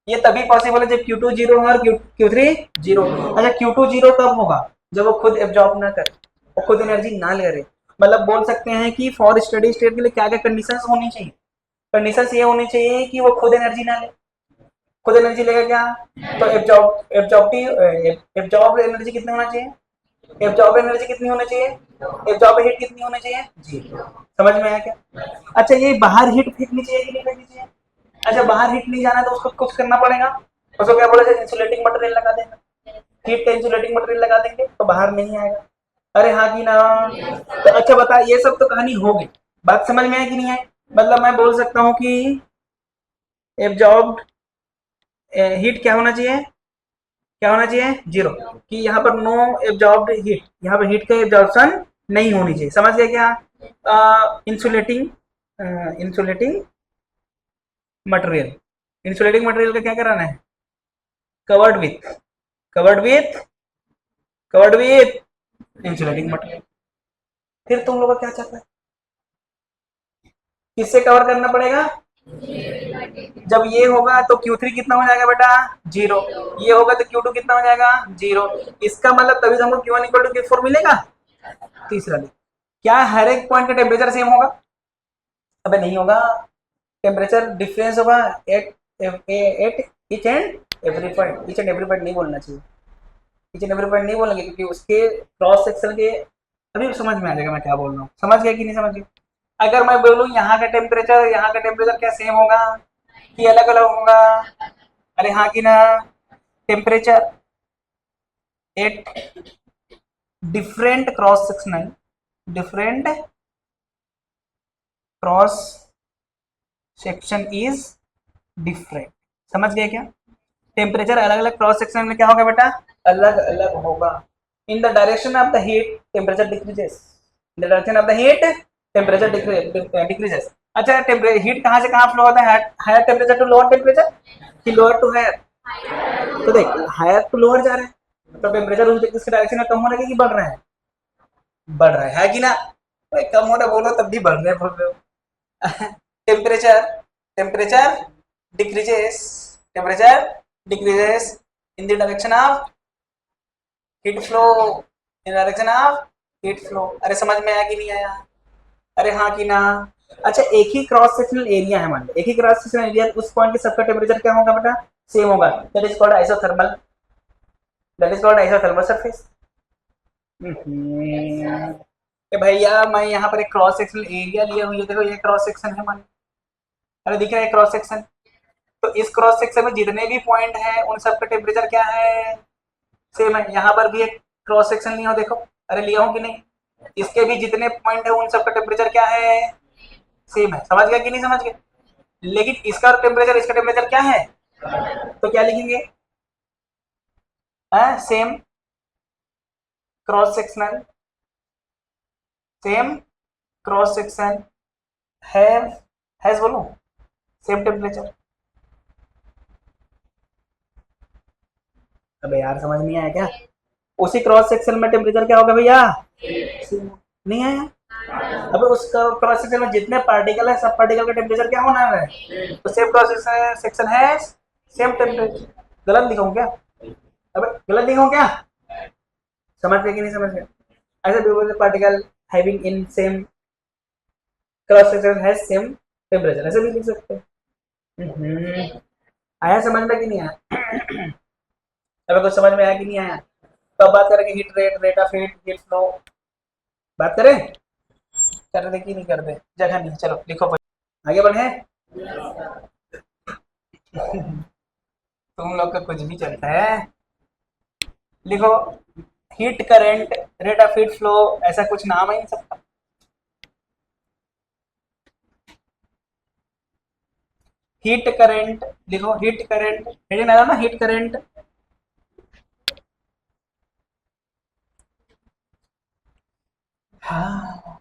ये तभी पॉसिबल है जब Q2 0 हो और Q3 0। अच्छा Q2 0 तब होगा जो वो खुद एब्जॉर्ब ना करे, वो खुद एनर्जी ना ले रहे। मतलब बोल सकते हैं कि फॉर स्टडी स्टेट के लिए क्या क्या कंडीशंस होनी चाहिए। कंडीशंस ये होनी चाहिए कि वो खुद एनर्जी ना ले। खुद एनर्जी लेगा क्या, तो एब्जॉर्ब एनर्जी कितनी होना चाहिए, एब्जॉर्ब एनर्जी कितनी होनी चाहिए, एब्जॉर्ब हीट कितनी होनी चाहिए जी। समझ में आया क्या। अच्छा ये बाहर हीट फेंकनी चाहिए कि नहीं फेंकनी चाहिए। अच्छा बाहर हीट नहीं जाना तो उसको कुछ करना पड़ेगा, उसको क्या बोला जाए, इंसुलेटिंग मटेरियल लगा देना। हीट का इंसुलेटिंग मटेरियल लगा देंगे तो बाहर नहीं आएगा। अरे हाँ कि ना। तो अच्छा बता, ये सब तो कहानी हो गई, बात समझ में आया कि नहीं है। मतलब मैं बोल सकता हूँ कि एब्जॉर्ब हीट क्या होना चाहिए, क्या होना चाहिए, जीरो। कि यहाँ पर नो एब्जॉर्ब्ड हीट, यहाँ पर हीट का एब्जॉर्प्शन नहीं होनी चाहिए। समझ गए क्या। Insulating insulating material, insulating material का क्या कराना है, covered with, covered with, covered with insulating material. फिर तुम लोग का क्या चाहता है, किससे कवर करना पड़ेगा। जब ये होगा तो Q3 कितना हो जाएगा बेटा, जीरो। ये होगा तो Q2 कितना हो जाएगा, जीरो। इसका मतलब तभी हमको Q1 इक्वल टू Q4 मिलेगा। तीसरा भी, क्या हर एक पॉइंट का टेम्परेचर सेम होगा, अबे नहीं होगा। टेम्परेचर डिफरेंस होगा at at each and every point. Each and every point नहीं बोलना चाहिए, ईच एंड एवरी पॉइंट नहीं बोलेंगे क्योंकि उसके क्रॉस सेक्शन के, अभी समझ में आ जाएगा मैं क्या बोल रहा हूँ। समझ गया कि नहीं समझ गया। अगर मैं बोलूँ यहाँ का टेम्परेचर, यहाँ का टेम्परेचर क्या सेम होगा कि अलग अलग होगा। अरे हाँ कि ना। Temperature at different cross sectional, different cross section is different. समझ गए क्या। टेम्परेचर अलग अलग क्रॉस सेक्शन में क्या होगा बेटा, अलग अलग होगा। In the direction of the heat temperature decreases, in the direction of the heat temperature decreases. अच्छा हीट कहाँ से कहाँ फ्लो होता है, higher temperature to lower temperature कि लोअर टू हायर। तो देख हायर टू लोअर जा रहा है तो टेम्परेचर उसके डायरेक्शन में कम हो रहा है कि बढ़ रहा है, बढ़ रहा है कि ना। तो कम हो रहा बोलो तब भी बढ़ रहे हैं बोल रहे हो। Temperature, temperature decreases, temperature decreases in the direction of heat flow, in direction of heat flow. अरे समझ में आया कि नहीं आया, अरे हाँ कि ना। अच्छा एक ही क्रॉस सेक्शनल एरिया है, मान लो एक ही क्रॉस सेक्शनल एरिया, उस पॉइंट के सबका टेम्परेचर क्या होगा बेटा, सेम होगा। That is called isothermal, that is called isothermal surface. कि भैया मैं यहाँ पर एक क्रॉस सेक्शनल एरिया लिया हूँ, ये देखो ये क्रॉस सेक्शन है मान, अरे दिख रहा है क्रॉस सेक्शन। तो इस क्रॉस सेक्शन में जितने भी पॉइंट हैं उन सबका टेम्परेचर क्या है, सेम है। यहाँ पर भी एक क्रॉस सेक्शन लिया हो देखो, अरे लिया हूँ कि नहीं, इसके भी जितने पॉइंट है उन सबका टेम्परेचर क्या है, सेम है। समझ गया कि नहीं समझ गया। लेकिन इसका टेम्परेचर इसका टेम्परेचर क्या है, तो क्या लिखेंगे, same cross sectional, same cross section has बोलूं, सेम टेम्परेचर। अबे यार समझ नहीं आया क्या, उसी क्रॉस सेक्शन में टेम्परेचर क्या होगा भैया, नहीं आया। अबे उस क्रॉस सेक्शन में जितने पार्टिकल है सब पार्टिकल का टेम्परेचर क्या होना है, तो सेम क्रॉस सेक्शन है सेम टेम्परेचर। गलत लिखा हूँ क्या, अबे गलत लिखा हूँ क्या, समझ गए कि नहीं समझ गए। ऐसे भी particle having in same cross section has same temperature, ऐसे भी लिख सकते हैं। आया समझ में कि नहीं आया। अबे कुछ समझ में आया कि नहीं आया। तो अब बात करेंगे heat rate, rate of heat, heat flow, बात करें, कर दे कि नहीं कर दे, जगह नहीं, चलो लिखो आगे बढ़े। तुम लोग का कुछ भी चलता है, लिखो heat current, rate of heat flow, ऐसा कुछ नाम है इन सबका। हीट करंट लिखो, हीट करंट हेडिंग लगा ना, हीट करंट। हाँ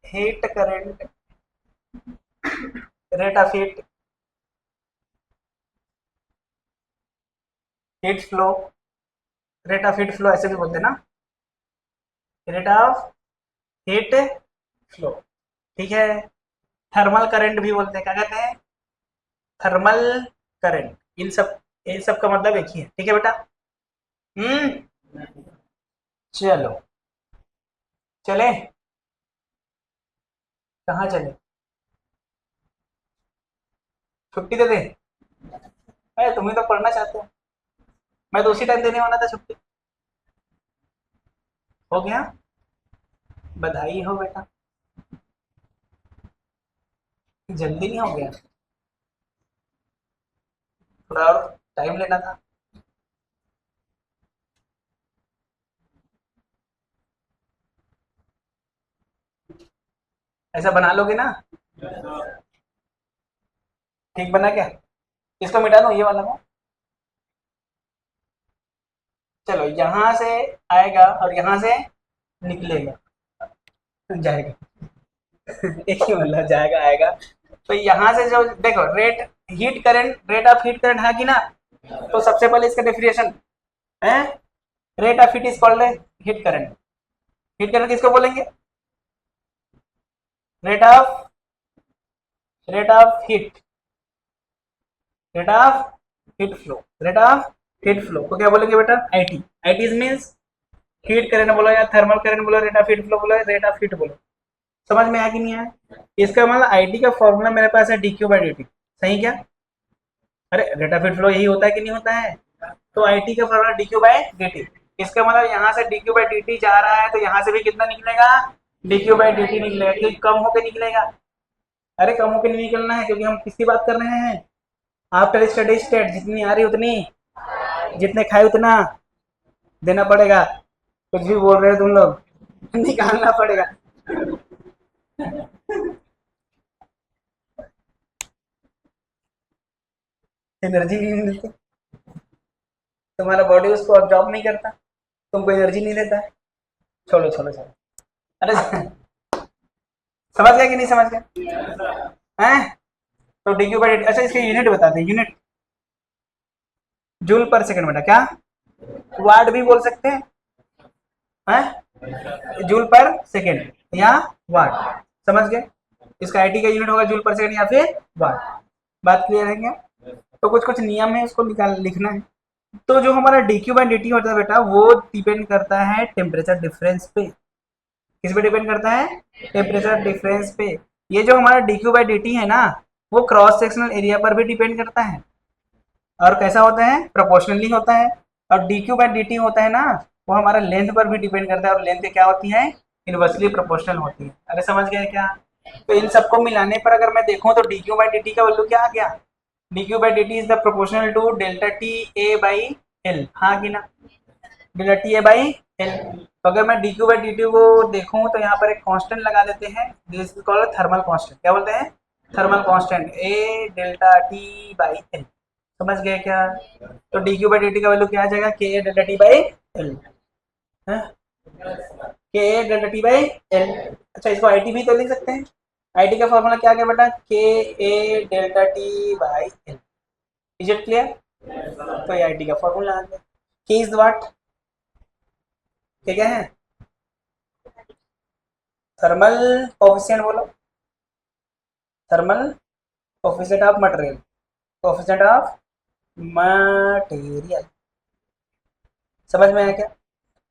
heat current, rate of heat, heat flow, rate of heat flow ऐसे भी बोलते हैं ना, रेट ऑफ हीट फ्लो, ठीक है। थर्मल करंट भी बोलते हैं, क्या कहते हैं, थर्मल करंट। इन सब का मतलब एक ही है, ठीक है बेटा। चलो चले, कहाँ चले, छुट्टी दे दे। अरे तुम्हें तो पढ़ना चाहते हो, मैं तो उसी टाइम देने वाला था छुट्टी। हो गया, बधाई हो बेटा, जल्दी नहीं हो गया, थोड़ा और टाइम लेना था। ऐसा बना लोगे ना, ठीक बना क्या, इसको मिटा दो ये वाला को। चलो यहाँ से आएगा और यहाँ से निकलेगा, जाएगा। एक ही मतलब जाएगा आएगा। तो यहाँ से जो देखो rate, heat current, rate of heat current है कि ना, तो सबसे पहले इसका डेफिनेशन है, rate of heat is called heat current. Heat current किसको बोलेंगे, rate of, rate of heat, rate of heat flow, rate of heat flow को क्या बोलेंगे बेटा, IT. IT means heat current बोलो या थर्मल करंट बोलो, रेट ऑफ हीट फ्लो बोलो, रेट ऑफ हीट बोलो। समझ में आया कि नहीं आया। इसका मतलब आईटी का फॉर्मूला मेरे पास है D Q by D T, सही क्या, अरे रेट ऑफ हीट फ्लो यही होता है कि नहीं होता है, तो आईटी का formula D Q by D T. इसका मतलब यहाँ से D Q by D T जा रहा है तो यहाँ से भी कितना निकलेगा, D Q by D T निकलेगा, क्योंकि कम होकर निकलेगा। अरे कम होकर नहीं निकलना है, क्योंकि हम किसकी बात कर रहे हैं, आफ्टर स्टडी स्टेट, जितनी आ रही उतनी, जितने खाए उतना देना पड़ेगा। कुछ भी बोल रहे हो तुम लोग, निकालना पड़ेगा। एनर्जी नहीं मिलती, तुम्हारा बॉडी उसको ऑब्जॉर्ब नहीं करता, तुमको एनर्जी नहीं देता है। छोड़ो छोड़ो छोड़ो, अरे समझ गया कि नहीं समझ गया, हैं। तो डी क्यू बाई, अच्छा इसके यूनिट बता दें, यूनिट जूल पर सेकंड बेटा, क्या वाट भी बोल सकते हैं, हैं जूल पर सेकंड या वाट, समझ गए। इसका आईटी का यूनिट होगा जूल पर सेकंड या फिर वाट। बात क्लियर है क्या। तो कुछ कुछ नियम है, उसको निकाल लिखना है। तो जो हमारा D Q by D T होता है बेटा, वो डिपेंड करता है टेम्परेचर डिफरेंस पे। किस पे डिपेंड करता है, टेम्परेचर डिफरेंस पे। ये जो हमारा D Q by D T है ना, वो क्रॉस सेक्शनल एरिया पर भी डिपेंड करता है, और कैसा होता है, प्रोपोर्शनली होता है। और D Q by D T होता है ना, वो हमारा लेंथ पर भी डिपेंड करता है, और लेंथ क्या होती है, इनवर्सली प्रोपोर्शनल होती है। अरे समझ गए क्या। तो इन सबको मिलाने पर अगर मैं देखूं तो D Q by D T का वैल्यू क्या आ गया, D Q by D T is the proportional to delta T A by L, हाँ कि ना, delta T A by L. तो अगर मैं D Q by D T को देखूं तो यहाँ पर एक कांस्टेंट लगा देते हैं, this is called thermal constant, क्या बोलते हैं, thermal constant, A delta T by L. समझ गए क्या। तो D Q by D T का वैल्यू क्या आ जाएगा, के A delta T by L, के A delta T by L. अच्छा इसको आई टी भी तो लिख सकते हैं, आई टी का फॉर्मूला क्या आ गया बेटा, K A delta T by L. Is it clear. तो ये आई टी का फॉर्मूला आ गया। के इज व्हाट, क्या क्या है, थर्मल कोफिशिएंट बोलो, thermal coefficient of material, coefficient of material. समझ में आया क्या।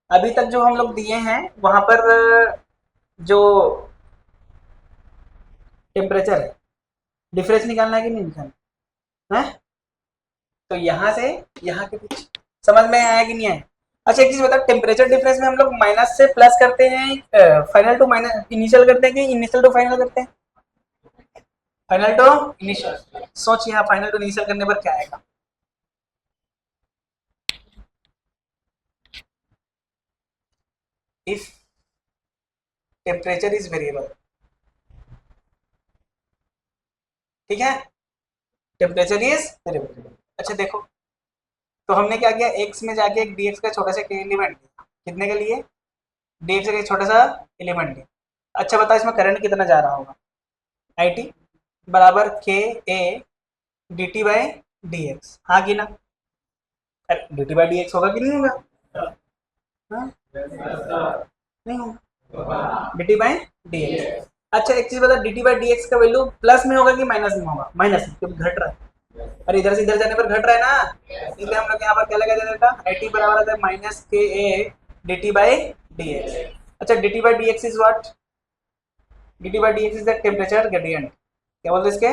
अभी तक जो हम लोग दिए हैं वहां पर जो टेम्परेचर है, डिफरेंस निकालना है कि नहीं निकालना है, तो यहाँ से यहाँ के बीच, समझ में आया कि नहीं आया। अच्छा एक चीज बता, टेम्परेचर डिफरेंस में हम लोग माइनस से प्लस करते हैं, फाइनल टू माइनस इनिशियल करते हैं कि इनिशियल टू फाइनल करते हैं, फाइनल टू इनिशियल। सोच यहाँ फाइनल टू इनिशियल करने पर क्या आएगा, इफ टेम्परेचर इज वेरिएबल, ठीक है, टेम्परेचर इज वेरिएबल। अच्छा देखो, तो हमने क्या किया, एक्स में जाके एक डी एक्स का छोटा सा एलिमेंट लिया, कितने के लिए, डी एक्स का एक छोटा सा एलिमेंट लिया। अच्छा बताओ इसमें करंट कितना जा रहा होगा, आई टी बराबर के A D T by D x, हाँ कि ना, D T by D x होगा कि नहीं होगा, हाँ? नहीं होगा, D T by D X. अच्छा एक चीज बता, D T by D x का वैल्यू प्लस में होगा कि माइनस में होगा, माइनस में, क्योंकि घट रहा है, और इधर से इधर जाने पर घट रहा है ना, इसलिए हम लोग यहाँ पर क्या लगा देता था, आई टी बराबर आता है minus K A D T by D X. अच्छा D T by D X is what, D T by D X is the temperature gradient. क्या बोलते हैं इसके,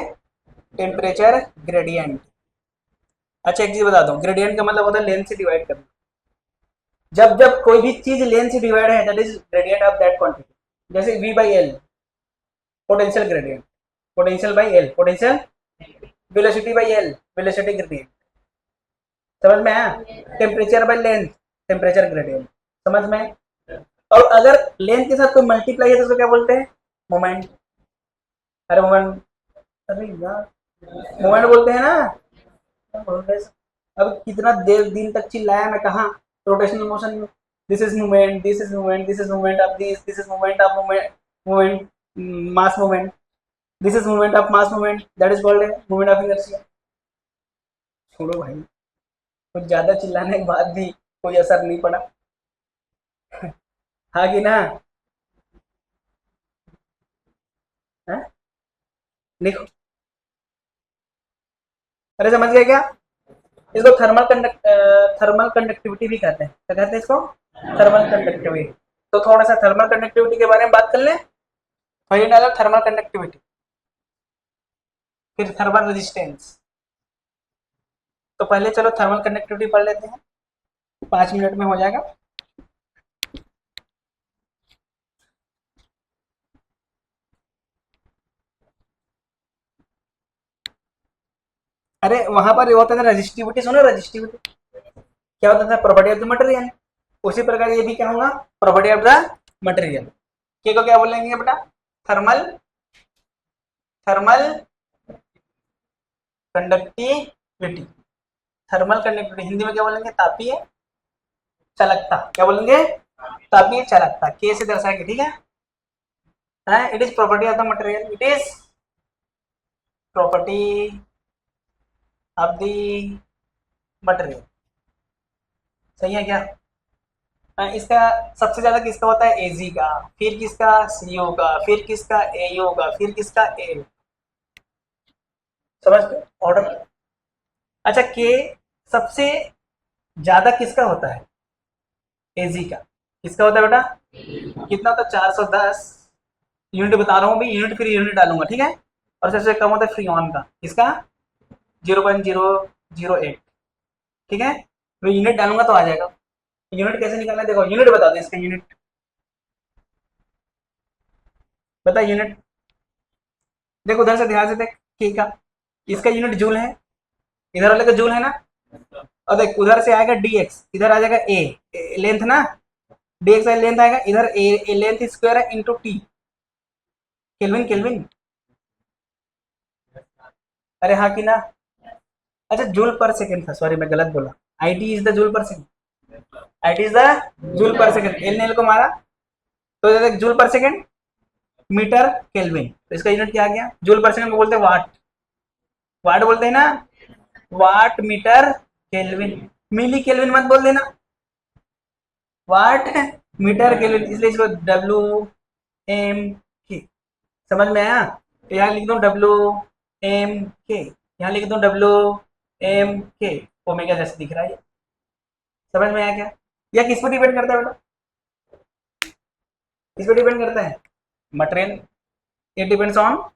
टेम्परेचर ग्रेडियंट। अच्छा एक चीज बता दूं, ग्रेडियंट का मतलब होता है लेंथ से डिवाइड करना। जब जब कोई भी चीज लेंथ से डिवाइड है that is gradient of that quantity. जैसे v by L potential gradient, potential by L potential, velocity by L velocity gradient. समझ में आया? Temperature by length temperature gradient. समझ में? और अगर लेंथ के साथ कोई मल्टीप्लाई है तो उसको क्या बोलते हैं, मोमेंट। अरे मोमेंट, अरे यार मोमेंट बोलते हैं ना। अब कितना देर दिन तक चिल्लाया मैं, कहा रोटेशनल मोशन में, this is movement this is movement this is movement of this is movement of movement movement mass movement, this is movement of mass movement that is called movement of inertia. छोड़ो भाई, कुछ ज्यादा चिल्लाने के बाद भी कोई असर नहीं पड़ा। हाँ कि ना? है? लिखो। अरे समझ गए क्या? इसको थर्मल कंडक्टिविटी भी कहते हैं। क्या कहते हैं इसको? Thermal conductivity. तो थोड़ा सा थर्मल कंडक्टिविटी के बारे में बात कर लें। पहले डालो थर्मल कंडक्टिविटी, फिर थर्मल रेजिस्टेंस। तो पहले चलो थर्मल कंडक्टिविटी पढ़ लेते हैं, 5 मिनट में हो जाएगा। अरे वहां पर ये होता था रजिस्टिविटी, सुनो रजिस्टिविटी क्या होता था, प्रॉपर्टी ऑफ द मटेरियल। उसी प्रकार ये भी क्या होगा, प्रॉपर्टी ऑफ द मटेरियल। के को क्या बोलेंगे बेटा, thermal thermal conductivity. Thermal conductivity Hindi में क्या बोलेंगे, तापीय चालकता। क्या बोलेंगे, तापीय चालकता। के से दर्शाएंगे, ठीक है। It is property of the material, it is property of the material. सही है क्या? इसका सबसे ज्यादा किसका होता है, एजी का, फिर किसका, सीओ का, फिर किसका, एओ का, फिर किसका, एल। समझ गए ऑर्डर? अच्छा के सबसे ज्यादा किसका होता है, एजी का। किसका होता है बेटा, कितना होता है, 410 यूनिट बता रहा हूँ अभी, यूनिट फिर यूनिट डालूंगा, ठीक है। और सबसे कम होता है फ्रीऑन का, किसका, 0.008, ठीक है। मैं यूनिट डालूंगा तो आ जाएगा। यूनिट कैसे निकालना है, देखो यूनिट बता दो इसका, यूनिट बता, यूनिट देखो उधर से ध्यान से देख, के का इसका यूनिट जूल है, इधर वाले का जूल है ना। और देख उधर से आएगा dx, इधर आ जाएगा a लेंथ ना, dx लेंथ आएगा, इधर a लेंथ स्क्वायर है इंटू टी, केल्विन केल्विन। अरे हाँ कि ना? अच्छा जूल पर सेकंड था, सॉरी मैं गलत बोला, आईटी इज द जूल पर second, IT is the joule पर सेकंड। एल ने एल को मारा तो देख जूल पर सेकंड मीटर केल्विन, तो इसका यूनिट क्या आ गया, जूल पर सेकंड को बोलते हैं वाट, वाट बोलते हैं ना, वाट मीटर केल्विन। मिली केल्विन मत बोल देना, वाट मीटर केल्विन, इसलिए इसको डब्ल्यू एम के। समझ में आया? तो यहाँ लिख दो डब्ल्यू एम के, यहाँ लिख दो डब्ल्यू एम के, ओमेगा जैसे दिख रहा है। समझ में आया क्या? या किस पर डिपेंड करता है बेटा, किस पर डिपेंड करता है, material. It depends on,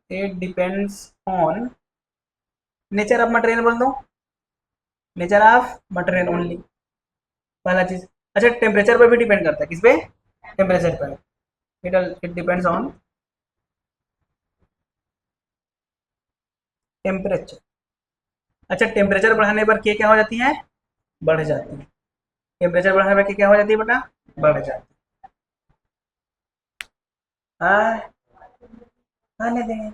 it depends on nature of material, बोल दो नेचर ऑफ मटेरियल ओनली, पहला चीज। अच्छा टेम्परेचर पर भी डिपेंड करता है, किस पे, टेम्परेचर पर। It depends on temperature. अच्छा टेम्परेचर बढ़ाने पर क्या हो जाती है, बढ़ जाती है। टेम्परेचर बढ़ाने पर क्या हो जाती है बेटा, बढ़ जाती है। आने देंगे।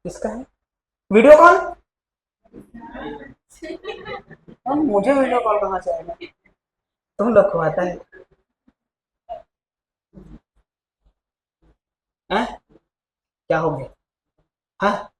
किसका है वीडियो कॉल? मुझे वीडियो कॉल कहाँ से आएगा, तुम लोग को आता है। हाँ? क्या हो गया, हाँ